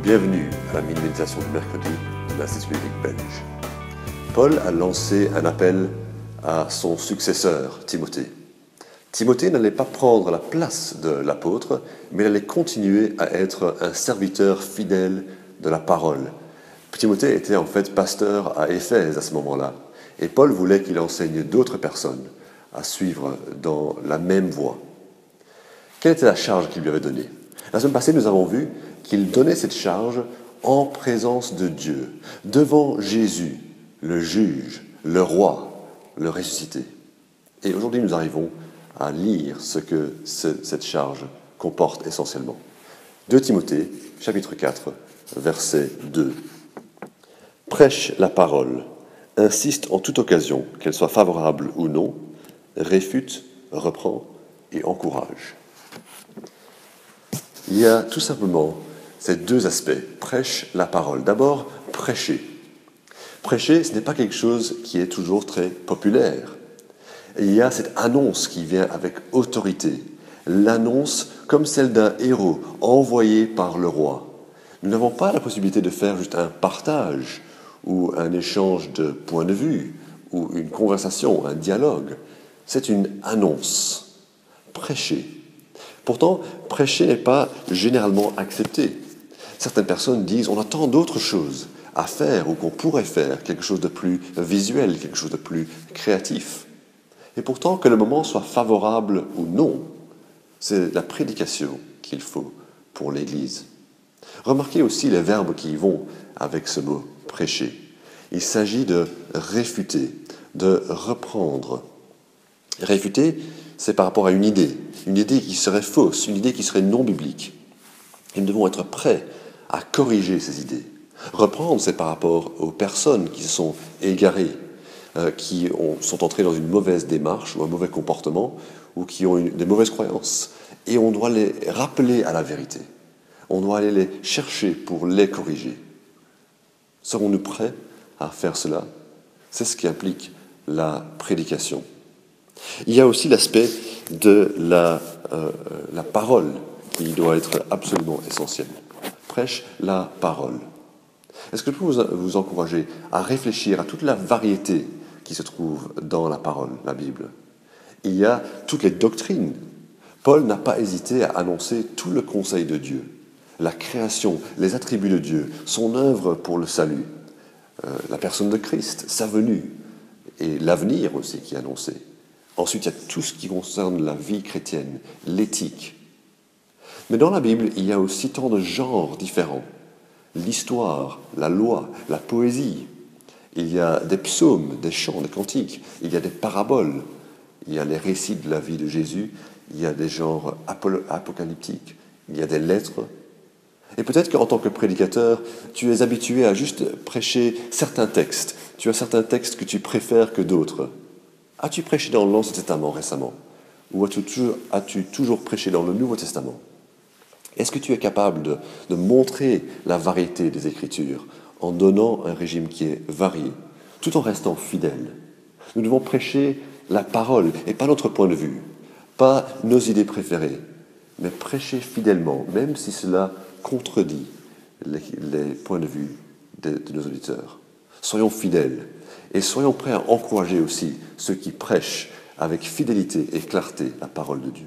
Bienvenue à la mini-méditation du mercredi de l'Institut biblique belge. Paul a lancé un appel à son successeur, Timothée. Timothée n'allait pas prendre la place de l'apôtre, mais il allait continuer à être un serviteur fidèle de la parole. Timothée était en fait pasteur à Éphèse à ce moment-là, et Paul voulait qu'il enseigne d'autres personnes à suivre dans la même voie. Quelle était la charge qu'il lui avait donnée? La semaine passée, nous avons vu qu'il donnait cette charge en présence de Dieu, devant Jésus, le juge, le roi, le ressuscité. Et aujourd'hui, nous arrivons à lire ce que cette charge comporte essentiellement. 2 Timothée, chapitre 4, verset 2. « Prêche la parole, insiste en toute occasion, qu'elle soit favorable ou non, réfute, reprend et encourage. » Il y a tout simplement ces deux aspects. Prêche la parole. D'abord, prêcher. Prêcher, ce n'est pas quelque chose qui est toujours très populaire. Il y a cette annonce qui vient avec autorité. L'annonce comme celle d'un héros envoyé par le roi. Nous n'avons pas la possibilité de faire juste un partage ou un échange de points de vue ou une conversation, un dialogue. C'est une annonce. Prêcher. Pourtant, prêcher n'est pas généralement accepté. Certaines personnes disent on a tant d'autres choses à faire ou qu'on pourrait faire, quelque chose de plus visuel, quelque chose de plus créatif. Et pourtant, que le moment soit favorable ou non, c'est la prédication qu'il faut pour l'Église. Remarquez aussi les verbes qui y vont avec ce mot « prêcher ». Il s'agit de réfuter, de reprendre. Réfuter, c'est par rapport à une idée qui serait fausse, une idée qui serait non biblique. Et nous devons être prêts à corriger ces idées. Reprendre, c'est par rapport aux personnes qui se sont égarées, qui sont entrées dans une mauvaise démarche ou un mauvais comportement, ou qui ont des mauvaises croyances. Et on doit les rappeler à la vérité. On doit aller les chercher pour les corriger. Serons-nous prêts à faire cela? C'est ce qui implique la prédication. Il y a aussi l'aspect de la parole qui doit être absolument essentiel. Prêche la parole. Est-ce que je peux vous encourager à réfléchir à toute la variété qui se trouve dans la parole, la Bible? Il y a toutes les doctrines. Paul n'a pas hésité à annoncer tout le conseil de Dieu, la création, les attributs de Dieu, son œuvre pour le salut, la personne de Christ, sa venue, et l'avenir aussi qui est annoncé. Ensuite, il y a tout ce qui concerne la vie chrétienne, l'éthique. Mais dans la Bible, il y a aussi tant de genres différents. L'histoire, la loi, la poésie. Il y a des psaumes, des chants, des cantiques. Il y a des paraboles. Il y a les récits de la vie de Jésus. Il y a des genres apocalyptiques. Il y a des lettres. Et peut-être qu'en tant que prédicateur, tu es habitué à juste prêcher certains textes. Tu as certains textes que tu préfères que d'autres. As-tu prêché dans l'Ancien Testament récemment? Ou as-tu toujours prêché dans le Nouveau Testament? Est-ce que tu es capable de montrer la variété des Écritures en donnant un régime qui est varié, tout en restant fidèle? Nous devons prêcher la parole et pas notre point de vue, pas nos idées préférées, mais prêcher fidèlement, même si cela contredit les points de vue de nos auditeurs. Soyons fidèles et soyons prêts à encourager aussi ceux qui prêchent avec fidélité et clarté la parole de Dieu.